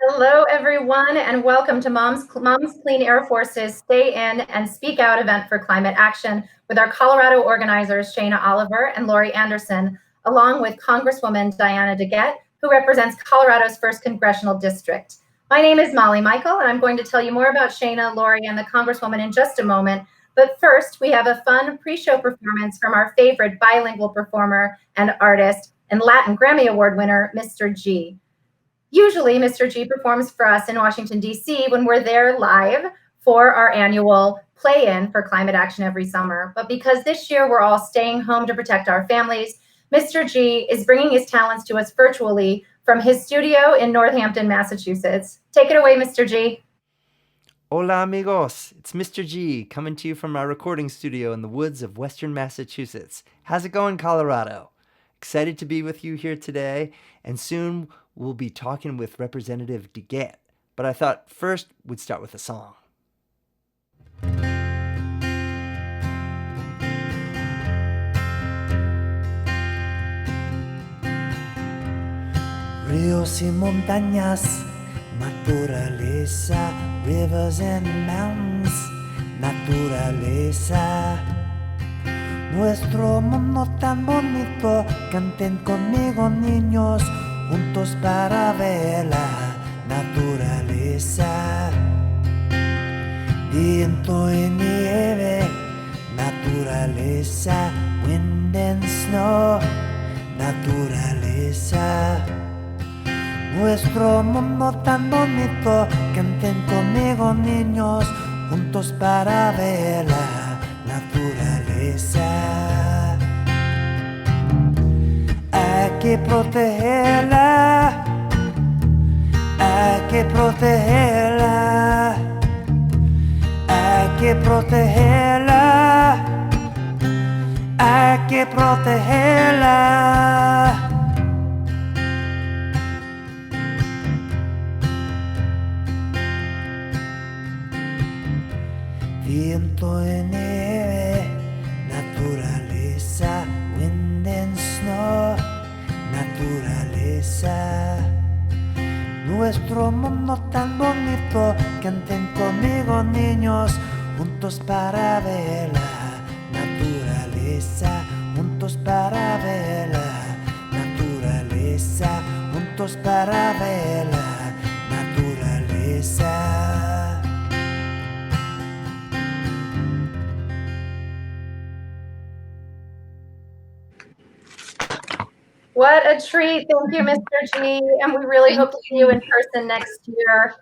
Hello, everyone, and welcome to Moms Clean Air Force's Stay In and Speak Out event for climate action with our Colorado organizers, Shayna Oliver and Lori Anderson, along with Congresswoman DeGette, who represents Colorado's 1st Congressional District. My name is Molly Michael, and I'm going to tell you more about Shayna, Lori, and the Congresswoman in just a moment. But first, we have a fun pre-show performance from our favorite bilingual performer and artist and Latin Grammy Award winner, Mr. G. Usually, Mr. G performs for us in Washington, D.C. when we're there live for our annual play-in for climate action every summer. But because this year we're all staying home to protect our families, Mr. G is bringing his talents to us virtually from his studio in Northampton, Massachusetts. Take it away, Mr. G. Hola amigos, it's Mr. G coming to you from our recording studio in the woods of western Massachusetts. How's it going, Colorado? Excited to be with you here today, and soon we'll be talking with Representative DeGette. But I thought first we'd start with a song. Ríos y montañas, naturaleza, rivers and mountains, naturaleza. Nuestro mundo tan bonito, canten conmigo niños, juntos para ver la naturaleza. Viento y nieve, naturaleza, wind and snow, naturaleza. Nuestro mundo tan bonito, canten conmigo niños, juntos para ver la naturaleza. Hay que protegerla, hay que protegerla, hay que protegerla, hay que protegerla. Viento y nieve, naturaleza, wind and snow, naturaleza. Nuestro mundo tan bonito, canten conmigo niños, juntos para ver la naturaleza, juntos para ver la naturaleza, juntos para ver la naturaleza. What a treat. Thank you, Mr. G. And we really hope to see you in person next year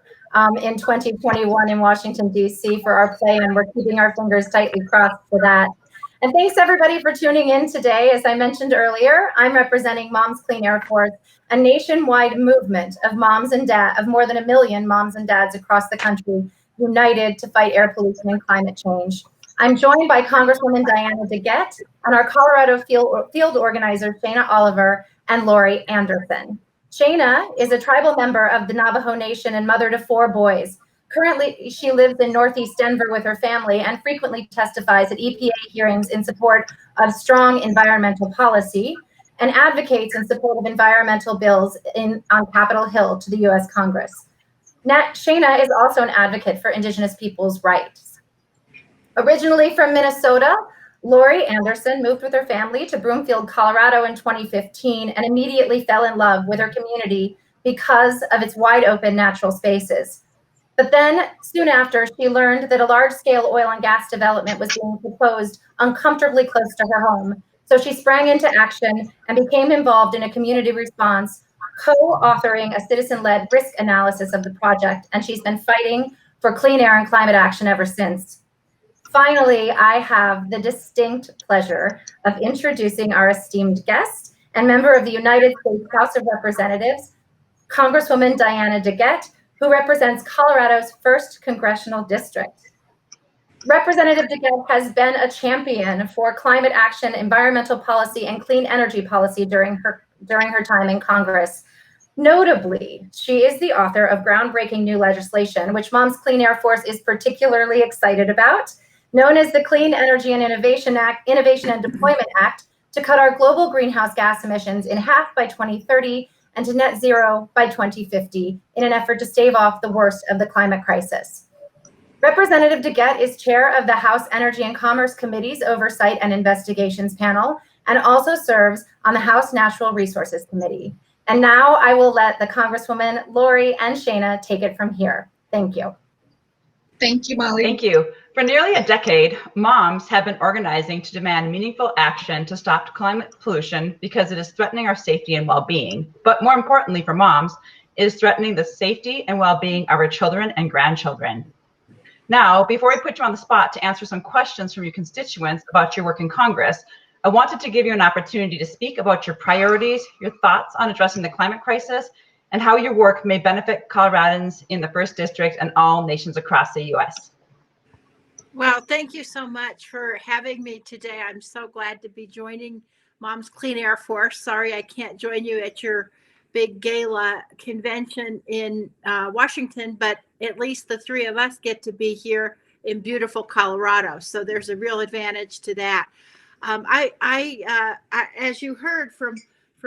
in 2021 in Washington, D.C. for our play, and we're keeping our fingers tightly crossed for that. And thanks, everybody, for tuning in today. As I mentioned earlier, I'm representing Moms Clean Air Force, a nationwide movement of moms and dads, of more than 1 million moms and dads across the country, united to fight air pollution and climate change. I'm joined by Congresswoman DeGette and our Colorado field organizers, Shayna Oliver and Lori Anderson. Shayna is a tribal member of the Navajo Nation and mother to 4 boys. Currently, she lives in Northeast Denver with her family and frequently testifies at EPA hearings in support of strong environmental policy and advocates in support of environmental bills on Capitol Hill to the U.S. Congress. Shayna is also an advocate for Indigenous peoples' rights. Originally from Minnesota, Lori Anderson moved with her family to Broomfield, Colorado in 2015 and immediately fell in love with her community because of its wide open natural spaces. But then soon after, she learned that a large-scale oil and gas development was being proposed uncomfortably close to her home. So she sprang into action and became involved in a community response, co-authoring a citizen-led risk analysis of the project, and she's been fighting for clean air and climate action ever since. Finally, I have the distinct pleasure of introducing our esteemed guest and member of the United States House of Representatives, Congresswoman DeGette, who represents Colorado's 1st Congressional District. Representative DeGette has been a champion for climate action, environmental policy, and clean energy policy during her time in Congress. Notably, she is the author of groundbreaking new legislation, which Moms Clean Air Force is particularly excited about, known as the Clean Energy and Innovation and Deployment Act, to cut our global greenhouse gas emissions in half by 2030 and to net zero by 2050 in an effort to stave off the worst of the climate crisis. Representative DeGette is chair of the House Energy and Commerce Committee's Oversight and Investigations panel and also serves on the House Natural Resources Committee. And now I will let the Congresswoman Lori and Shayna take it from here. Thank you. Thank you, Molly. Thank you. For nearly a decade, moms have been organizing to demand meaningful action to stop climate pollution because it is threatening our safety and well-being. But more importantly for moms, it is threatening the safety and well-being of our children and grandchildren. Now, before I put you on the spot to answer some questions from your constituents about your work in Congress, I wanted to give you an opportunity to speak about your priorities, your thoughts on addressing the climate crisis, and how your work may benefit Coloradans in the 1st District and all nations across the U.S. Well, thank you so much for having me today. I'm so glad to be joining Mom's Clean Air Force. Sorry I can't join you at your big gala convention in Washington, but at least the three of us get to be here in beautiful Colorado. So there's a real advantage to that. As you heard from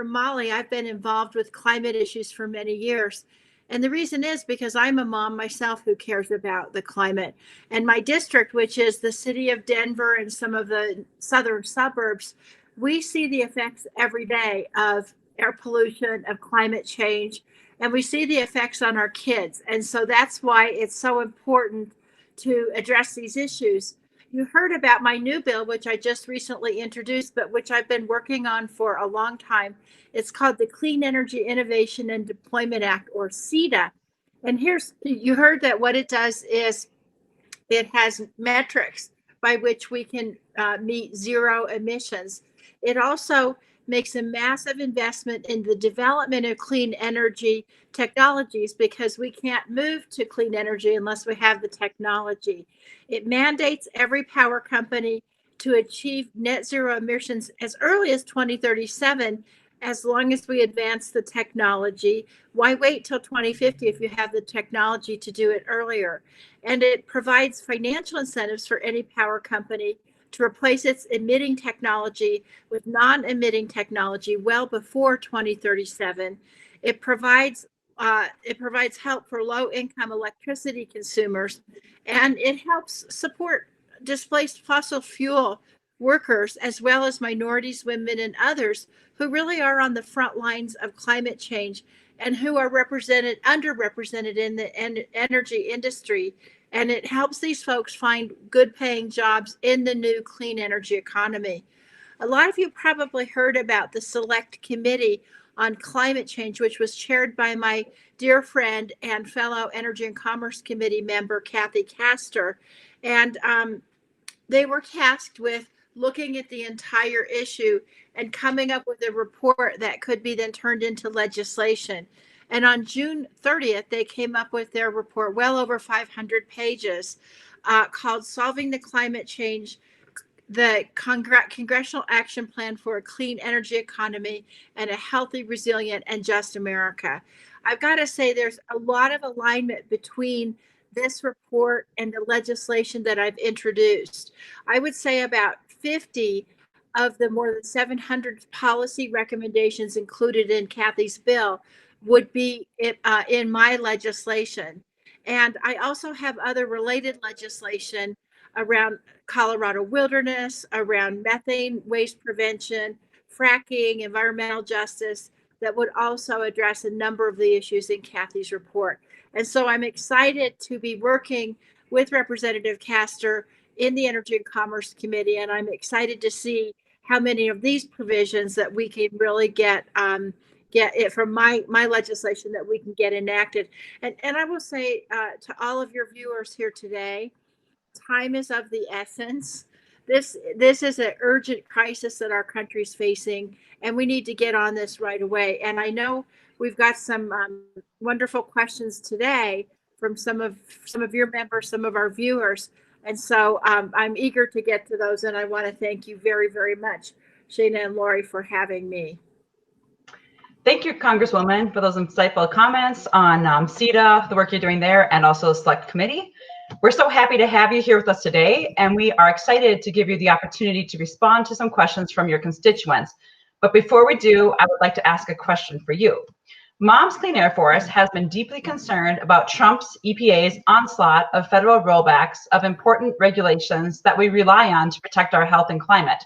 Molly, I've been involved with climate issues for many years. And the reason is because I'm a mom myself who cares about the climate. And my district, which is the city of Denver and some of the southern suburbs, we see the effects every day of air pollution, of climate change, and we see the effects on our kids. And so that's why it's so important to address these issues. You heard about my new bill, which I just recently introduced, but which I've been working on for a long time. It's called the Clean Energy Innovation and Deployment Act, or CETA. And you heard that what it does is it has metrics by which we can meet zero emissions. It also makes a massive investment in the development of clean energy technologies because we can't move to clean energy unless we have the technology. It mandates every power company to achieve net zero emissions as early as 2037, as long as we advance the technology. Why wait till 2050 if you have the technology to do it earlier? And it provides financial incentives for any power company to replace its emitting technology with non-emitting technology well before 2037. It provides help for low-income electricity consumers, and it helps support displaced fossil fuel workers, as well as minorities, women, and others who really are on the front lines of climate change and who are underrepresented in the energy industry. And it helps these folks find good paying jobs in the new clean energy economy. A lot of you probably heard about the Select Committee on Climate Change, which was chaired by my dear friend and fellow Energy and Commerce Committee member, Kathy Castor. And they were tasked with looking at the entire issue and coming up with a report that could be then turned into legislation. And on June 30th, they came up with their report, well over 500 pages, called Solving the Climate Change, the Congressional Action Plan for a Clean Energy Economy and a Healthy, Resilient, and Just America. I've got to say there's a lot of alignment between this report and the legislation that I've introduced. I would say about 50 of the more than 700 policy recommendations included in Kathy's bill would be in my legislation. And I also have other related legislation around Colorado wilderness, around methane waste prevention, fracking, environmental justice, that would also address a number of the issues in Kathy's report. And so I'm excited to be working with Representative Castor in the Energy and Commerce Committee, and I'm excited to see how many of these provisions that we can really get it from my legislation that we can get enacted. And I will say to all of your viewers here today, time is of the essence. This is an urgent crisis that our country's facing, and we need to get on this right away. And I know we've got some wonderful questions today from some of your members, some of our viewers. And so I'm eager to get to those. And I want to thank you very, very much, Shayna and Lori, for having me. Thank you, Congresswoman, for those insightful comments on CETA, the work you're doing there, and also the Select Committee. We're so happy to have you here with us today, and we are excited to give you the opportunity to respond to some questions from your constituents. But before we do, I would like to ask a question for you. Mom's Clean Air Force has been deeply concerned about Trump's EPA's onslaught of federal rollbacks of important regulations that we rely on to protect our health and climate.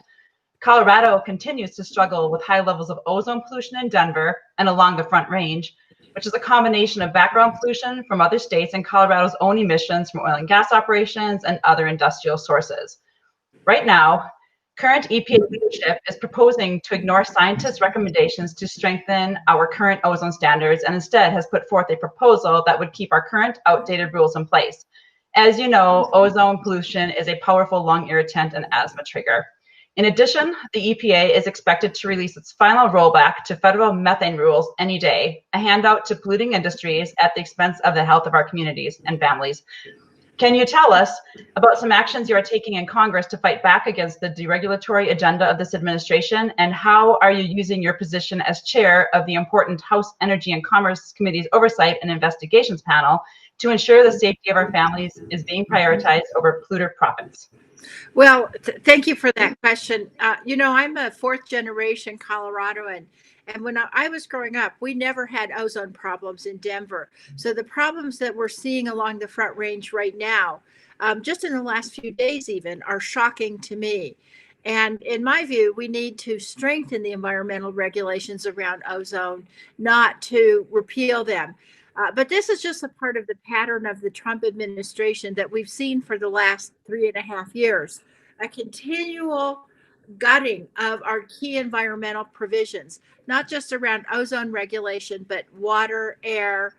Colorado continues to struggle with high levels of ozone pollution in Denver and along the Front Range, which is a combination of background pollution from other states and Colorado's own emissions from oil and gas operations and other industrial sources. Right now, current EPA leadership is proposing to ignore scientists' recommendations to strengthen our current ozone standards and instead has put forth a proposal that would keep our current outdated rules in place. As you know, ozone pollution is a powerful lung irritant and asthma trigger. In addition, the EPA is expected to release its final rollback to federal methane rules any day, a handout to polluting industries at the expense of the health of our communities and families. Can you tell us about some actions you are taking in Congress to fight back against the deregulatory agenda of this administration, and how are you using your position as chair of the important House Energy and Commerce Committee's Oversight and Investigations panel to ensure the safety of our families is being prioritized over polluter profits? Well, thank you for that question. I'm a fourth generation Coloradoan. And when I was growing up, we never had ozone problems in Denver. So the problems that we're seeing along the Front Range right now, just in the last few days even, are shocking to me. And in my view, we need to strengthen the environmental regulations around ozone, not to repeal them. But this is just a part of the pattern of the Trump administration that we've seen for the last 3.5 years, a continual gutting of our key environmental provisions, not just around ozone regulation, but water, air,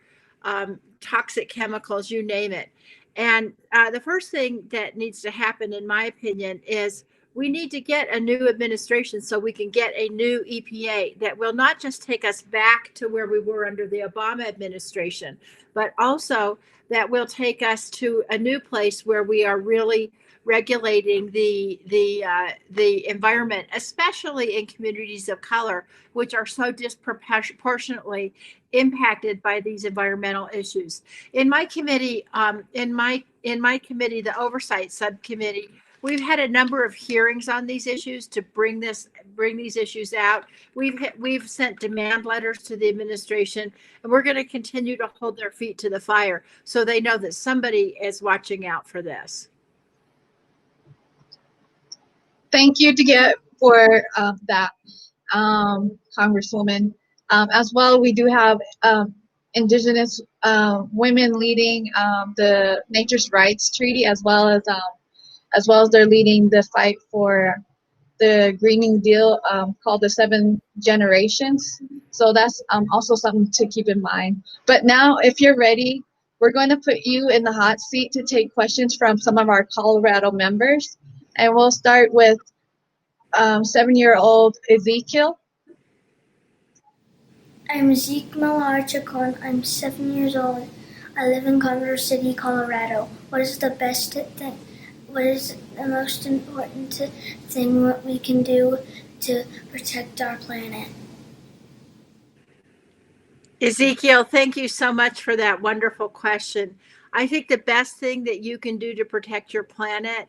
toxic chemicals, you name it. And the first thing that needs to happen, in my opinion, is we need to get a new administration so we can get a new EPA that will not just take us back to where we were under the Obama administration, but also that will take us to a new place where we are really regulating the environment, especially in communities of color, which are so disproportionately impacted by these environmental issues. In my committee, the Oversight Subcommittee, we've had a number of hearings on these issues to bring these issues out. We've sent demand letters to the administration, and we're going to continue to hold their feet to the fire so they know that somebody is watching out for this. Thank you, DeGette, for that, Congresswoman. As well, we do have Indigenous women leading the Nature's Rights Treaty, as well as they're leading the fight for the Green New Deal called the 7 Generations. So that's also something to keep in mind. But now, if you're ready, we're going to put you in the hot seat to take questions from some of our Colorado members. And we'll start with 7-year-old Ezekiel. I'm Ezekiel Archicon. I'm 7 years old. I live in Congress City, Colorado. What is the best thing? What is the most important thing what we can do to protect our planet? Ezekiel, thank you so much for that wonderful question. I think the best thing that you can do to protect your planet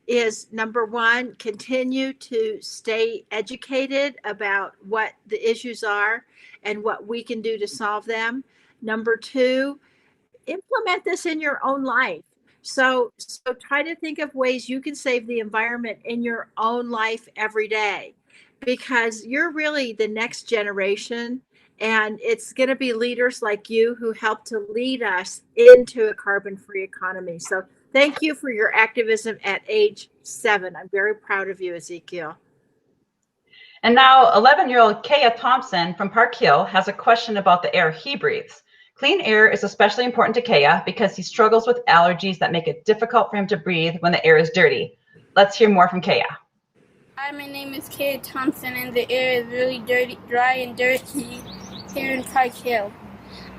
is, number one, continue to stay educated about what the issues are and what we can do to solve them. Number two, implement this in your own life. So try to think of ways you can save the environment in your own life every day, because you're really the next generation, and it's going to be leaders like you who help to lead us into a carbon-free economy. So thank you for your activism at age 7. I'm very proud of you, Ezekiel. And now 11-year-old Kaya Thompson from Park Hill has a question about the air he breathes. Clean air is especially important to Kaya because he struggles with allergies that make it difficult for him to breathe when the air is dirty. Let's hear more from Kaya. Hi, my name is Kaya Thompson, and the air is really dirty, dry and dirty here in Park Hill.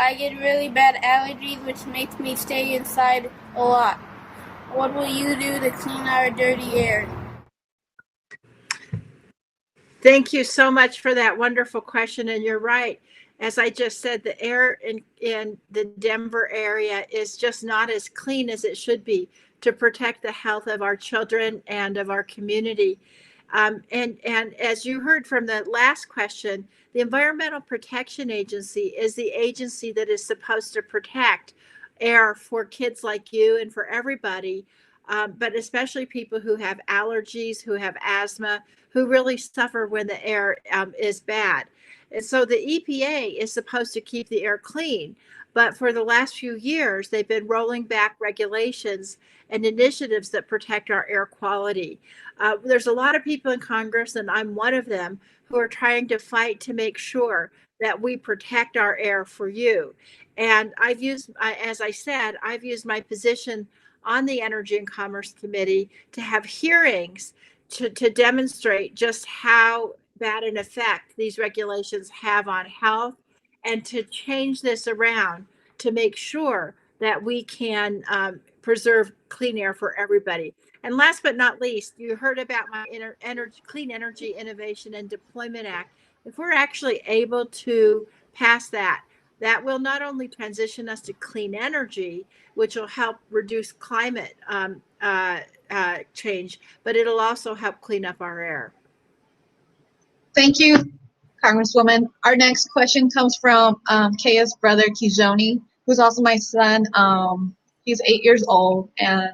I get really bad allergies, which makes me stay inside a lot. What will you do to clean our dirty air? Thank you so much for that wonderful question. And you're right. As I just said, the air in the Denver area is just not as clean as it should be to protect the health of our children and of our community. And as you heard from the last question, the Environmental Protection Agency is the agency that is supposed to protect air for kids like you and for everybody, but especially people who have allergies, who have asthma, who really suffer when the air is bad. And so the EPA is supposed to keep the air clean. But for the last few years, they've been rolling back regulations and initiatives that protect our air quality. There's a lot of people in Congress, and I'm one of them, who are trying to fight to make sure that we protect our air for you. And I've used, as I said, I've used my position on the Energy and Commerce Committee to have hearings to demonstrate just how bad an effect these regulations have on health, and to change this around to make sure that we can preserve clean air for everybody. And last but not least, you heard about my Clean Energy Innovation and Deployment Act. If we're actually able to pass that, that will not only transition us to clean energy, which will help reduce climate change, but it'll also help clean up our air. Thank you, Congresswoman. Our next question comes from Kaya's brother, Kijoni, who's also my son. He's 8 years old, and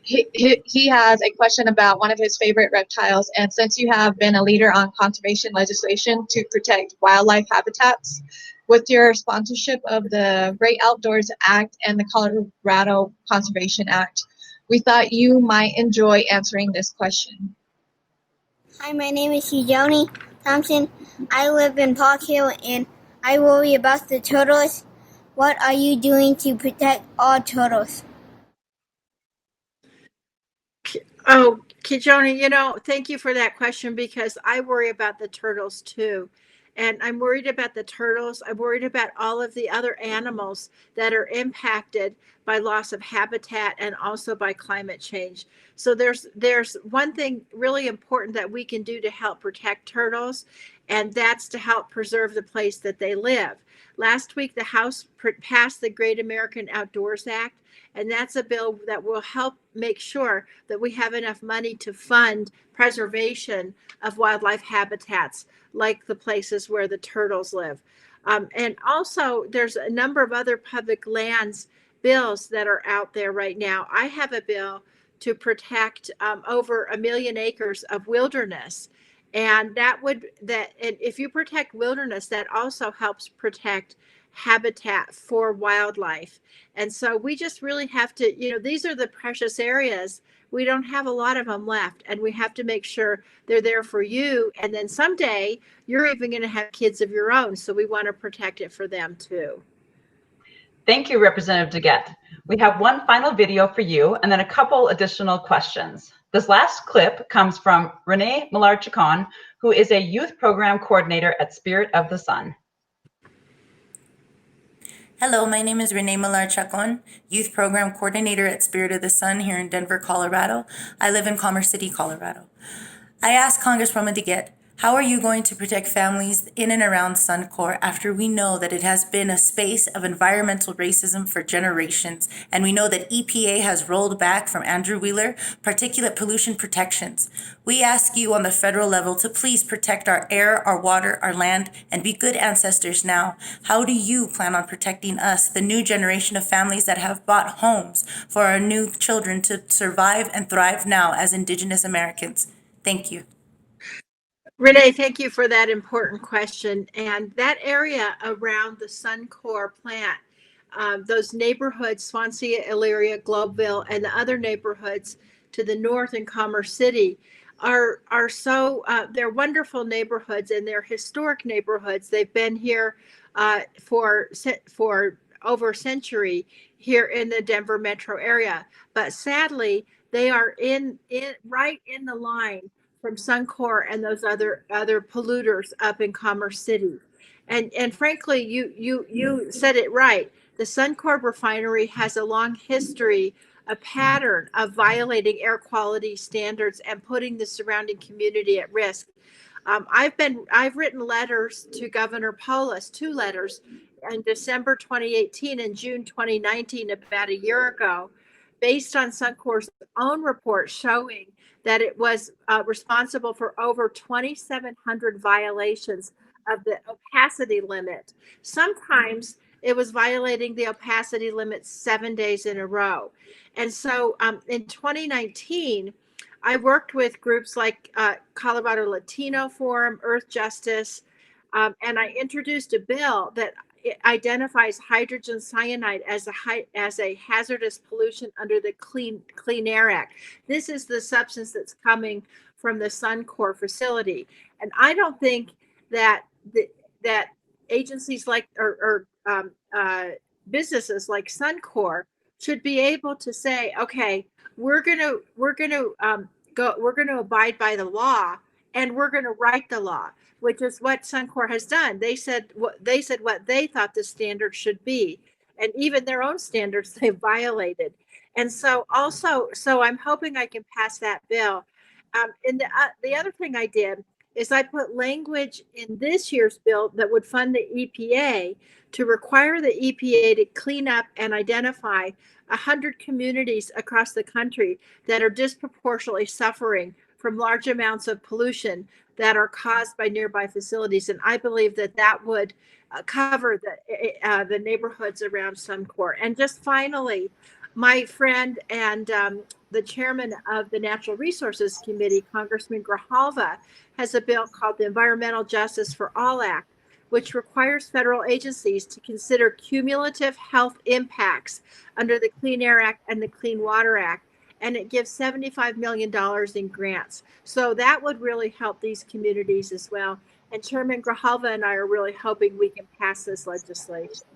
he has a question about one of his favorite reptiles. And since you have been a leader on conservation legislation to protect wildlife habitats, with your sponsorship of the Great Outdoors Act and the Colorado Conservation Act, we thought you might enjoy answering this question. Hi, my name is Kijoni Thompson. I live in Park Hill and I worry about the turtles. What are you doing to protect all turtles? Oh, Kijoni, thank you for that question, because I worry about the turtles too. And I'm worried about the turtles. I'm worried about all of the other animals that are impacted by loss of habitat and also by climate change. So there's one thing really important that we can do to help protect turtles, and that's to help preserve the place that they live. Last week, the House passed the Great American Outdoors Act, and that's a bill that will help make sure that we have enough money to fund preservation of wildlife habitats, like the places where the turtles live. And also, there's a number of other public lands bills that are out there right now. I have a bill to protect over 1 million acres of wilderness. And and if you protect wilderness, that also helps protect habitat for wildlife. And so we just really have to, these are the precious areas. We don't have a lot of them left, and we have to make sure they're there for you. And then someday you're even going to have kids of your own. So we want to protect it for them too. Thank you, Representative DeGette. We have one final video for you and then a couple additional questions. This last clip comes from Renee Millar-Chacon, who is a youth program coordinator at Spirit of the Sun. Hello, my name is Renee Millar-Chacon, Youth Program Coordinator at Spirit of the Sun here in Denver, Colorado. I live in Commerce City, Colorado. I asked Congresswoman DeGette, how are you going to protect families in and around Suncor after we know that it has been a space of environmental racism for generations, and we know that EPA has rolled back from Andrew Wheeler particulate pollution protections? We ask you on the federal level to please protect our air, our water, our land, and be good ancestors now. How do you plan on protecting us, the new generation of families that have bought homes for our new children to survive and thrive now as Indigenous Americans? Thank you. Renee, thank you for that important question. And that area around the Suncor plant, those neighborhoods, Swansea, Elyria, Globeville, and the other neighborhoods to the north in Commerce City are so, they're wonderful neighborhoods, and they're historic neighborhoods. They've been here for over a century here in the Denver metro area. But sadly, they are right in the line from Suncor and those other polluters up in Commerce City. And frankly, you said it right. The Suncor refinery has a long history, a pattern of violating air quality standards and putting the surrounding community at risk. I've written letters to Governor Polis, 2 letters in December 2018 and June 2019, about a year ago, based on Suncor's own report showing that it was responsible for over 2,700 violations of the opacity limit. Sometimes it was violating the opacity limit 7 days in a row. And so in 2019, I worked with groups like Colorado Latino Forum, Earth Justice, and I introduced a bill that identifies hydrogen cyanide as a hazardous pollution under the Clean Air Act. This is the substance that's coming from the Suncor facility, and I don't think that that agencies like or businesses like Suncor should be able to say, okay, we're gonna abide by the law, and we're gonna write the law, which is what Suncor has done. They said what they thought the standard should be, and even their own standards they violated. And so I'm hoping I can pass that bill. And the other thing I did is I put language in this year's bill that would fund the EPA to require the EPA to clean up and identify 100 communities across the country that are disproportionately suffering from large amounts of pollution that are caused by nearby facilities. And I believe that would cover the neighborhoods around Suncor. And just finally, my friend and the chairman of the Natural Resources Committee, Congressman Grijalva, has a bill called the Environmental Justice for All Act, which requires federal agencies to consider cumulative health impacts under the Clean Air Act and the Clean Water Act. And it gives $75 million in grants. So that would really help these communities as well. And Chairman Grijalva and I are really hoping we can pass this legislation.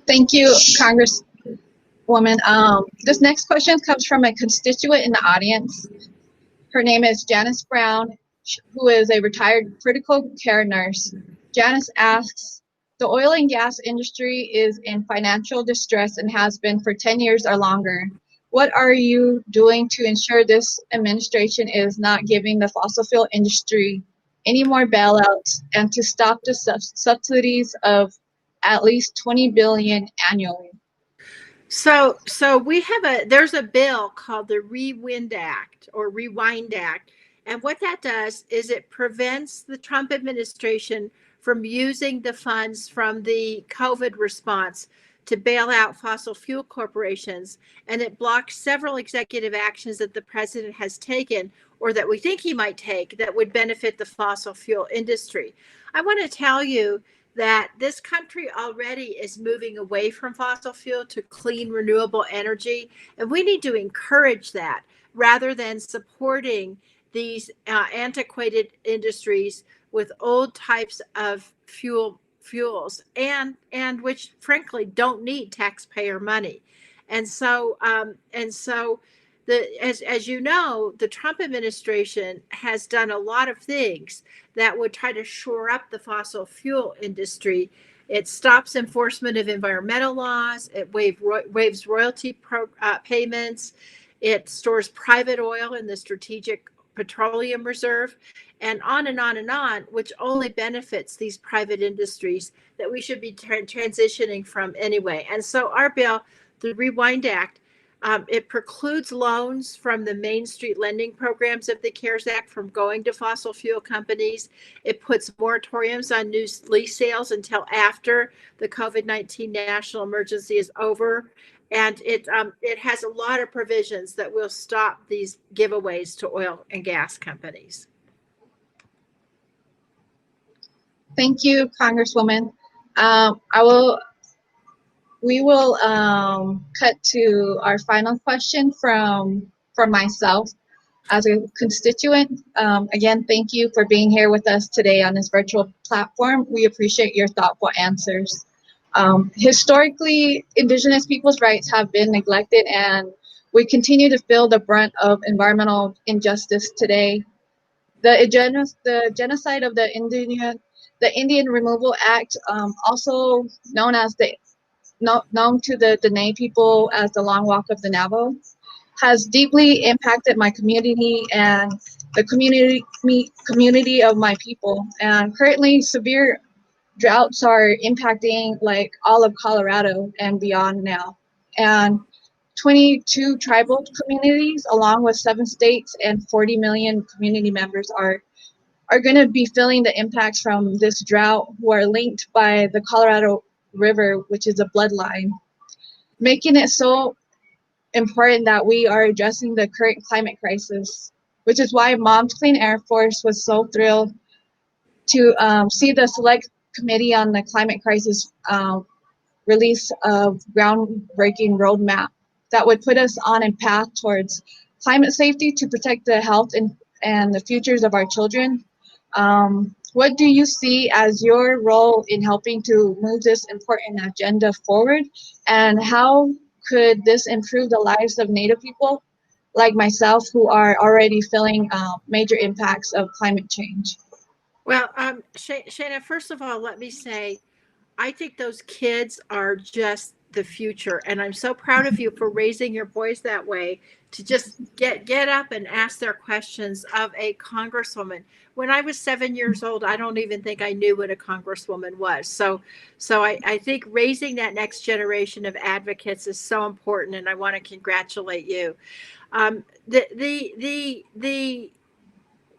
Thank you, Congresswoman. This next question comes from a constituent in the audience. Her name is Janice Brown, who is a retired critical care nurse. Janice asks, the oil and gas industry is in financial distress and has been for 10 years or longer. What are you doing to ensure this administration is not giving the fossil fuel industry any more bailouts and to stop the subsidies of at least $20 billion annually? So there's a bill called the Rewind Act or Rewind Act. And what that does is it prevents the Trump administration from using the funds from the COVID response to bail out fossil fuel corporations. And it blocks several executive actions that the president has taken or that we think he might take that would benefit the fossil fuel industry. I want to tell you that this country already is moving away from fossil fuel to clean, renewable energy. And we need to encourage that rather than supporting these antiquated industries with old types of fuels and which frankly don't need taxpayer money. And so as you know, the Trump administration has done a lot of things that would try to shore up the fossil fuel industry. It stops enforcement of environmental laws. It waives royalty payments. It stores private oil in the Strategic Petroleum Reserve, and on and on and on, which only benefits these private industries that we should be transitioning from anyway. And so our bill, the Rewind Act, it precludes loans from the Main Street lending programs of the CARES Act from going to fossil fuel companies. It puts moratoriums on new lease sales until after the COVID-19 national emergency is over. And it has a lot of provisions that will stop these giveaways to oil and gas companies. Thank you, Congresswoman. We will cut to our final question from myself as a constituent. Again, thank you for being here with us today on this virtual platform. We appreciate your thoughtful answers. Historically, Indigenous people's rights have been neglected, and we continue to feel the brunt of environmental injustice today. The genocide of the Indian Removal Act, also known to the Dene people as the Long Walk of the Navajo, has deeply impacted my community and the community of my people. And currently, severe droughts are impacting like all of Colorado and beyond now. and 22 tribal communities, along with 7 states and 40 million community members, are going to be feeling the impacts from this drought, who are linked by the Colorado River, which is a bloodline, making it so important that we are addressing the current climate crisis, which is why Mom's Clean Air Force was so thrilled to see the Select Committee on the Climate Crisis release a groundbreaking roadmap that would put us on a path towards climate safety to protect the health and the futures of our children. What do you see as your role in helping to move this important agenda forward, and how could this improve the lives of Native people like myself who are already feeling major impacts of climate change? Well, Shana, first of all, let me say, I think those kids are just the future, and I'm so proud of you for raising your boys that way, to just get up and ask their questions of a congresswoman. When I was 7 years old, I don't even think I knew what a congresswoman was. So I think raising that next generation of advocates is so important, and I want to congratulate you. The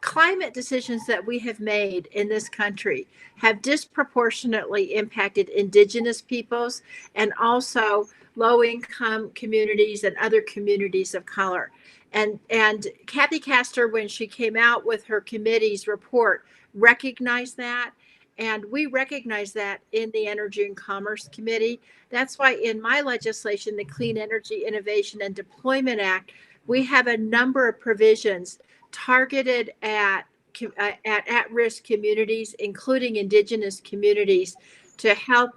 climate decisions that we have made in this country have disproportionately impacted indigenous peoples and also low-income communities and other communities of color. And Kathy Castor, when she came out with her committee's report, recognized that. And we recognize that in the Energy and Commerce Committee. That's why in my legislation, the Clean Energy Innovation and Deployment Act, we have a number of provisions targeted at at-risk communities, including indigenous communities, to help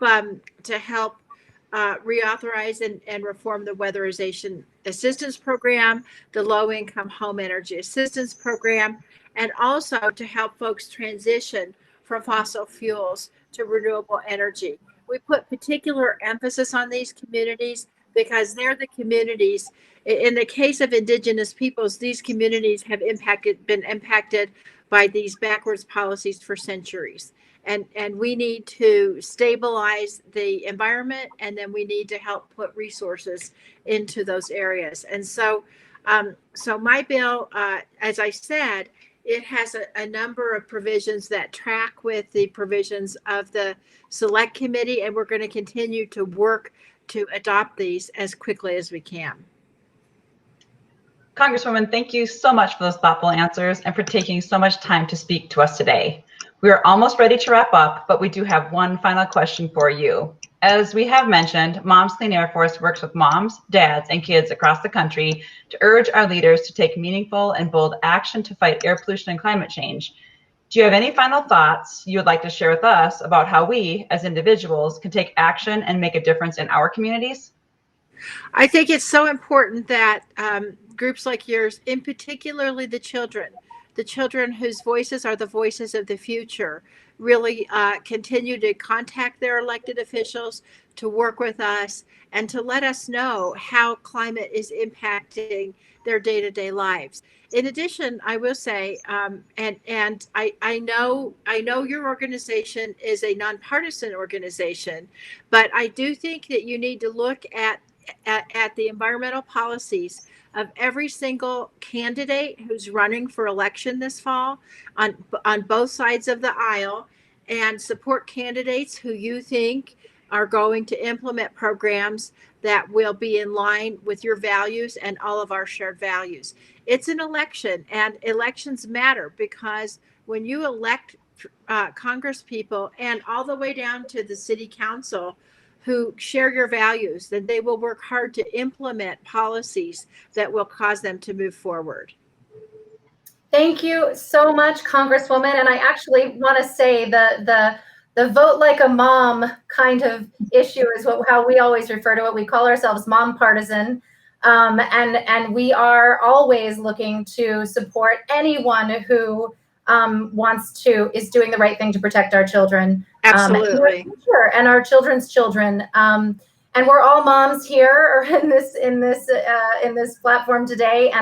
reauthorize and reform the Weatherization Assistance Program, the Low-Income Home Energy Assistance Program, and also to help folks transition from fossil fuels to renewable energy. We put particular emphasis on these communities because they're the communities. In the case of indigenous peoples, these communities have been impacted by these backwards policies for centuries. And we need to stabilize the environment, and then we need to help put resources into those areas. And so my bill, as I said, it has a number of provisions that track with the provisions of the Select Committee, and we're going to continue to work to adopt these as quickly as we can. Congresswoman, thank you so much for those thoughtful answers and for taking so much time to speak to us today. We are almost ready to wrap up, but we do have one final question for you. As we have mentioned, Moms Clean Air Force works with moms, dads, and kids across the country to urge our leaders to take meaningful and bold action to fight air pollution and climate change. Do you have any final thoughts you would like to share with us about how we, as individuals, can take action and make a difference in our communities? I think it's so important that groups like yours, in particularly the children whose voices are the voices of the future, really continue to contact their elected officials, to work with us, and to let us know how climate is impacting their day-to-day lives. In addition, I will say, and I know your organization is a nonpartisan organization, but I do think that you need to look at the environmental policies of every single candidate who's running for election this fall on both sides of the aisle, and support candidates who you think are going to implement programs that will be in line with your values and all of our shared values. It's an election, and elections matter, because when you elect Congress people and all the way down to the city council who share your values, then they will work hard to implement policies that will cause them to move forward. Thank you so much, Congresswoman. And I actually want to say the vote like a mom kind of issue is how we always refer to it. We call ourselves mom partisan. And we are always looking to support anyone who is doing the right thing to protect our children. Absolutely. And our children's children. And we're all moms here in this platform today.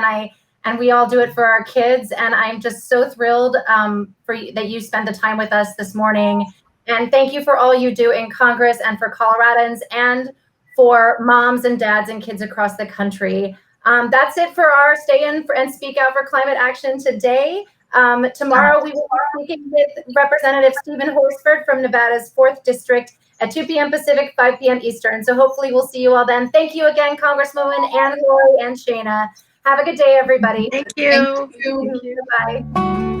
And we all do it for our kids. And I'm just so thrilled that you spent the time with us this morning. And thank you for all you do in Congress and for Coloradans and for moms and dads and kids across the country. That's it for our Stay In and Speak Out for Climate Action today. Tomorrow we will be speaking with Representative Stephen Horsford from Nevada's 4th District at 2 p.m. Pacific, 5 p.m. Eastern. So hopefully we'll see you all then. Thank you again, Congresswoman and Lori and Shayna. Have a good day, everybody. Thank you. Thank you. Bye.